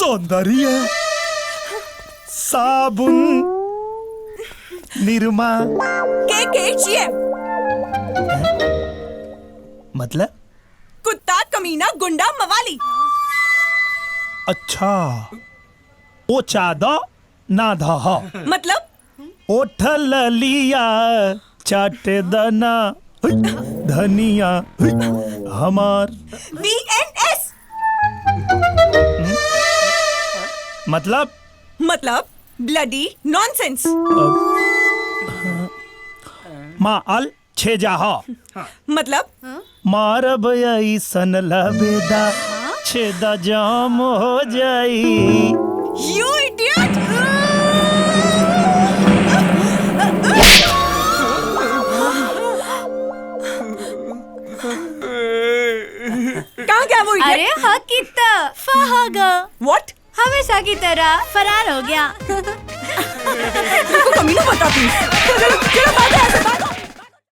सौंदर्य, साबुन, निरमा। KKGM। मतलब? कुत्ता, कमीना, गुंडा, मवाली। अच्छा, ओ चादा ना धा। मतलब? ओठल लिया चाटे दना धनिया हमार। BNS। मतलब? मतलब ब्लडी नॉनसेंस। माँ अल छे जाहा। मतलब मारब ऐसन लबेदा छेदा जाम हो जाई। You idiot. कहाँ गया वो अरे idiot? हाँ कितना फहागा What? हमेशा की तरह फरार हो गया। तुमको कमीना पता थी। चलो, चलो, भागो, ऐसे भागो।